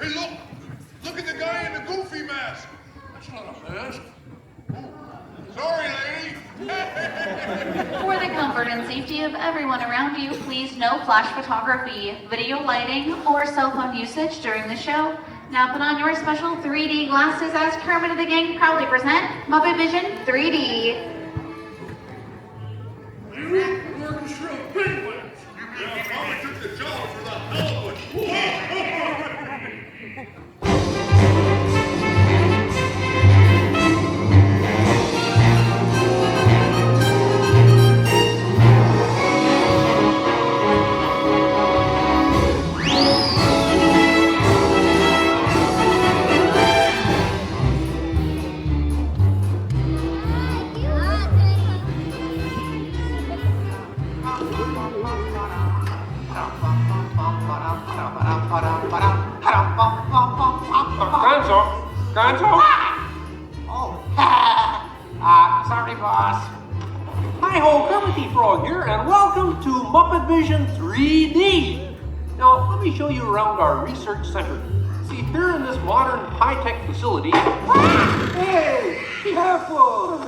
Hey, look! Look at the guy in the goofy mask! That's not a mask. Sorry, lady. For the comfort and safety of everyone around you, please no flash photography, video lighting, or cell phone usage during the show. Now put on your special 3D glasses as Kermit and the gang proudly present Muppet Vision 3D. Orchestra of penguins! Yeah, Mama took the job for the hell of Gonzo? Oh, sorry, boss. Hi-ho, Kermit the Frog here, and welcome to Muppet Vision 3D. Now, let me show you around our research center. See, here in this modern high-tech facility... Hey, be careful!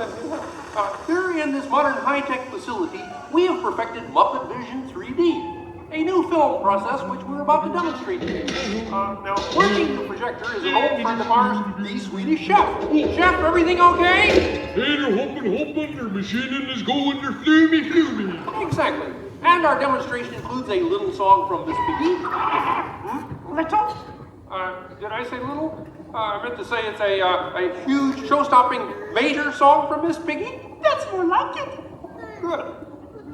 Here in this modern high-tech facility, we have perfected Muppet Vision 3D. A new film process which we're about to demonstrate today. Now, working the projector is an old friend of ours, the Swedish chef. Chef, everything okay? Hey, they're hopping, their machine is going, they're flumy. Exactly. And our demonstration includes a little song from Miss Piggy. Little? Did I say little? I meant to say it's a huge, show-stopping major song from Miss Piggy. That's more like it. Good.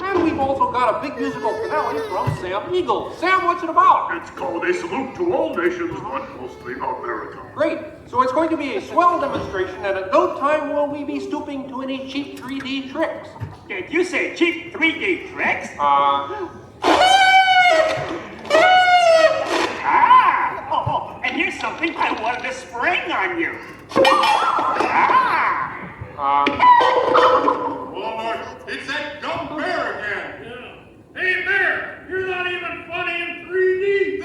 And we've also got a big musical finale from Sam Eagle. Sam, what's it about? It's called A Salute to All Nations, but mostly America. Great. So it's going to be a swell demonstration, and at no time will we be stooping to any cheap 3D tricks. Did you say cheap 3D tricks? And here's something I wanted to spring on you. Walmart, it's that dumb bear again. Yeah. Hey, Bear, you're not even funny in 3D.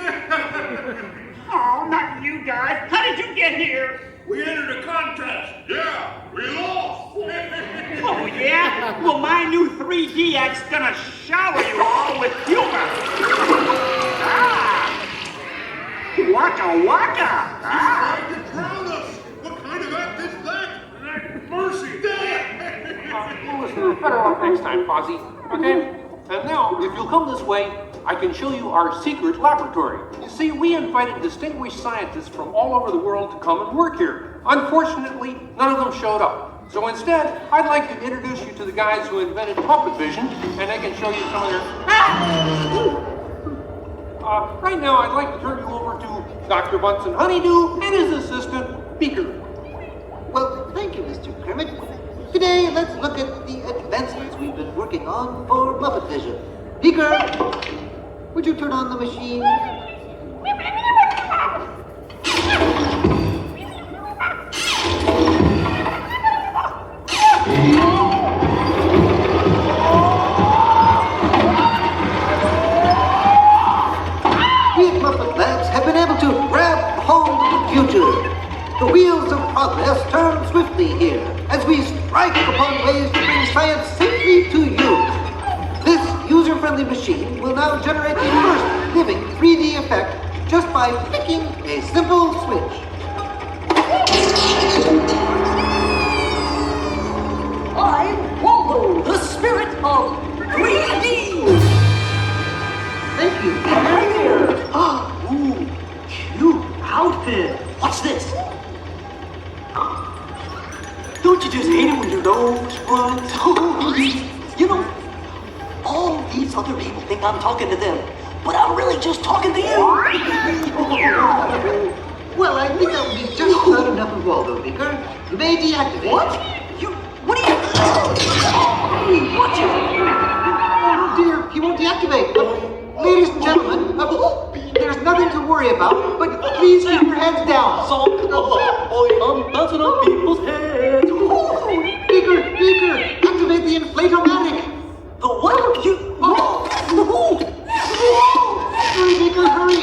Oh, not you guys. How did you get here? We entered a contest. Yeah, we lost. Oh, yeah? Well, my new 3D act's gonna shower you all with humor. Waka waka. He's trying to drown us. What kind of act is that? Mercy. Better luck next time, Fozzie. Okay? And now, if you'll come this way, I can show you our secret laboratory. You see, we invited distinguished scientists from all over the world to come and work here. Unfortunately, none of them showed up. So instead, I'd like to introduce you to the guys who invented Muppet Vision, and they can show you some of their... right now, I'd like to turn you over to Dr. Bunsen Honeydew and his assistant, Beaker. Well, thank you, Mr. Kermit. Today, let's look at the advancements we've been working on for Muppet Vision. Beaker, would you turn on the machine? We at Muppet Labs have been able to grab hold of the future. The wheels of progress turn swiftly here as we strike upon ways to bring science safely to you. This user-friendly machine will now generate the first living 3D effect just by flicking a simple switch. I'm Waldo, the spirit of 3D! Thank you. Right here! Ooh, cute outfit. What's this? Don't you just hate it when your nose runs? You know, all these other people think I'm talking to them, but I'm really just talking to you. Well, I think that would be just about enough of Waldo, Beaker. You may deactivate. What? What are you... Hey, watch it! Oh dear, he won't deactivate. Ladies and gentlemen, there's nothing to worry about, but please keep your heads down. I'm bouncing on people's heads. Beaker, activate the inflatomatic. The what? Hurry, Beaker, hurry.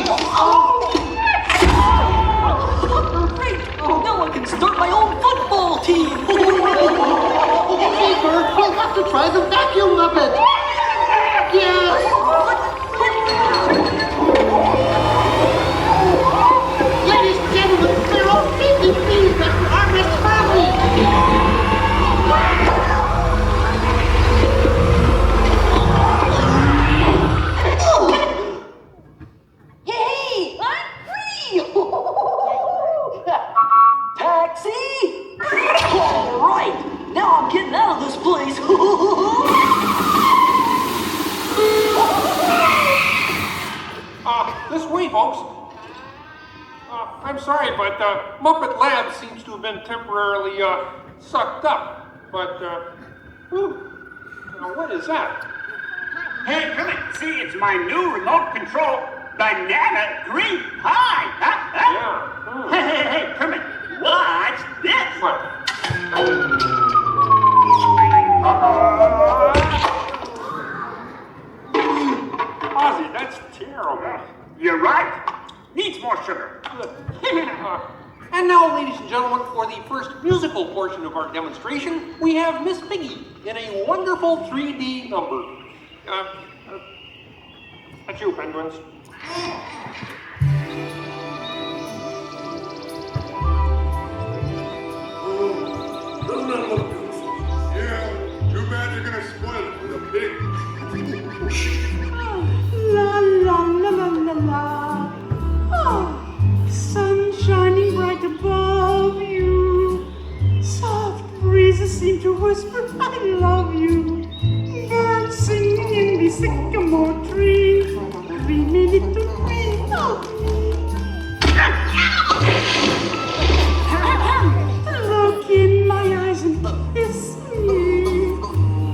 This way, folks. I'm sorry, but Muppet Labs seems to have been temporarily sucked up. But, what is that? Hey, Kermit, see, it's my new remote control banana green pie. Yeah. Hey, Kermit, watch this. What? Fozzie, that's terrible. You're right. Needs more sugar. And now, ladies and gentlemen, for the first musical portion of our demonstration, we have Miss Piggy in a wonderful 3D number. That's you, penguins. Yeah, too bad you're gonna spoil it for the pig. La la la la la la. Oh, sun shining bright above you. Soft breezes seem to whisper, I love you. Birds singing in the sycamore tree. 3 minutes to 3 of me. Look in my eyes and kiss me.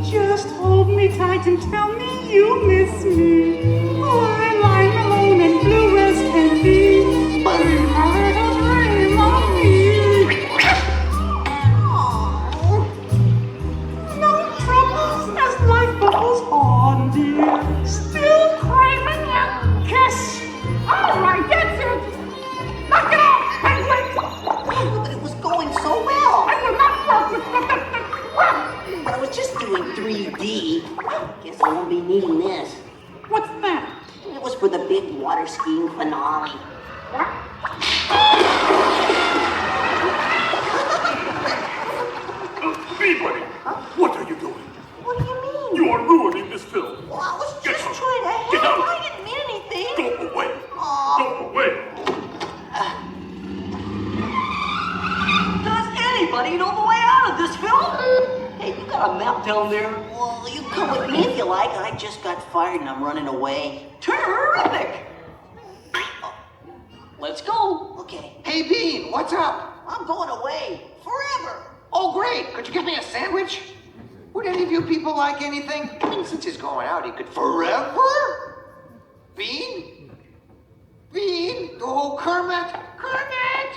Just hold me tight and tell me you miss me. While I'm alone and blue as can be. Dream a little dream of me. No troubles as life bubbles on, dear. Still craving a kiss. All right, that's it. Knock it off, penguin. But it was going so well. I will not work with the But I was just doing 3D. Guess I won't be needing this. What's that? It was for the big water skiing finale. What? Peabody, what are you doing? What do you mean? You are ruining this film. Well, I was Get just out. trying to Get help. out. I didn't mean anything. Go away. Aw. Go away. Does anybody know the way out of this film? Hey, you got a map down there? Well, you come with me if you like. I just got fired and I'm running away. Terrific! Let's go. Okay. Hey, Bean, what's up? I'm going away. Forever. Oh, great. Could you give me a sandwich? Would any of you people like anything? I mean, since he's going out, he could forever? Bean? Bean? Oh, Kermit! Kermit!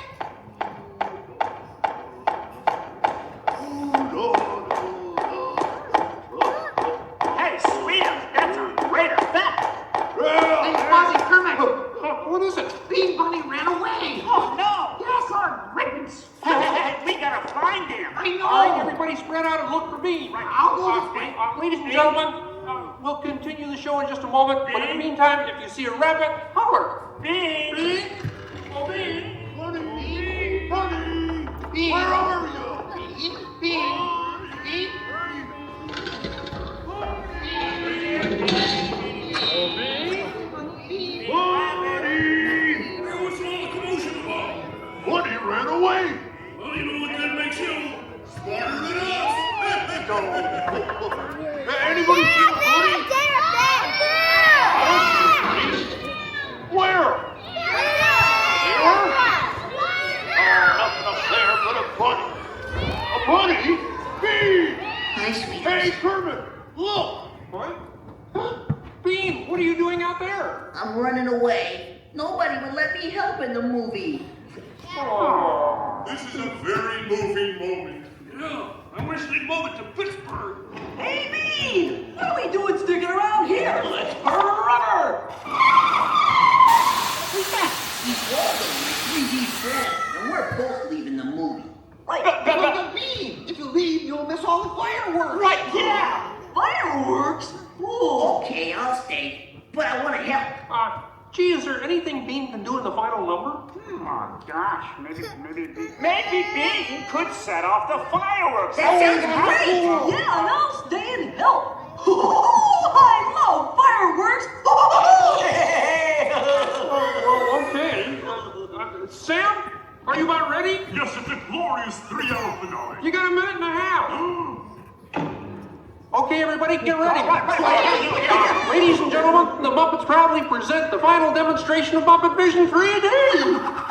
Hey, sweetheart, that's a great effect. Hey, Fozzie, Kermit! What is it? Bean Bunny ran away! Oh, no. Yes, our ribbons. Hey, we gotta find him. I know! All right, everybody spread out and look for Bean. Right, I'll go this way. Ladies and gentlemen, we'll continue the show in just a moment. But in the meantime, if you see a rabbit, holler. Bean. Bean? Oh, Bean! Bunny! Bunny! Bean! Where are you? Bean! Bean! Bean! Bunny! What's all the commotion about? Bunny ran away. Well, you know what that makes you? Smarter than us. Anybody see a bunny? Where? Nothing up there but a bunny. A bunny? Bee! Hi, sweetie. Hey, Kermit, look. What? Bean, what are you doing out there? I'm running away. Nobody would let me help in the movie. This is a very moving moment. Yeah, I wish they'd move it to Pittsburgh. Hey, Bean! What are we doing sticking around here? Let's forever! He's Waldo, my 3D friend, and we're both leaving the movie. Right. Bean! If you leave, you'll miss all the fireworks! Right, yeah! Fireworks? Ooh, okay, I'll stay. But I want to help. Gee, is there anything Bean can do in the final number? Oh, gosh, maybe Bean could set off the fireworks. That sounds great! Yeah, and I'll stay and help. I love fireworks! Okay. Sam, are you about ready? Yes, it's a glorious 3-hour finale. You got a minute and a half. Okay, everybody, get ready. Ladies and gentlemen, the Muppets proudly present the final demonstration of Muppet Vision 3D.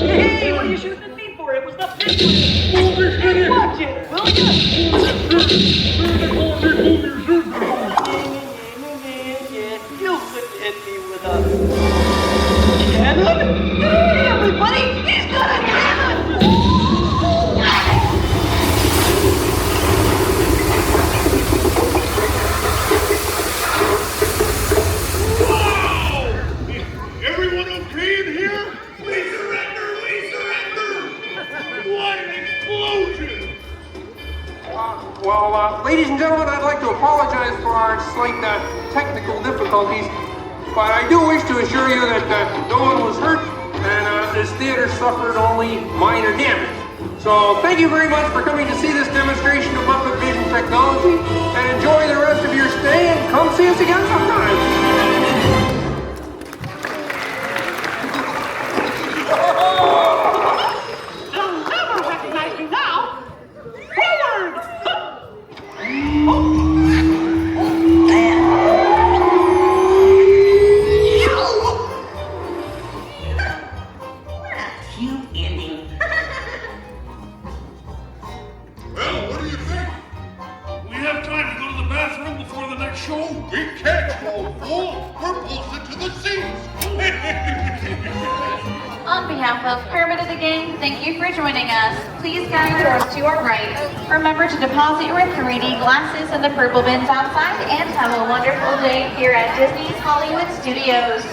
Hey, what are you shooting at me for? It was the penguin. Watch it, will you couldn't hit me with a cannon. Hey, everybody, he's got a cannon. Everyone okay in here? We surrender! We surrender! What an explosion! Ladies and gentlemen, I'd like to apologize for our slight technical difficulties, but I do wish to assure you that no one was hurt and this theater suffered only minor damage. So thank you very much for coming to see this demonstration of Muppet Vision technology, and enjoy the rest of your stay, and come see us again sometime. They'll never recognize me now. Forward! Cute ending. Well, what do you think? We have time to go to the bathroom before the next show? We can't go full. We're posted to the seats. On behalf of Kermit and the gang, thank you for joining us. Please guide yours to our right. Remember to deposit your 3D glasses in the purple bins outside, and have a wonderful day here at Disney's Hollywood Studios.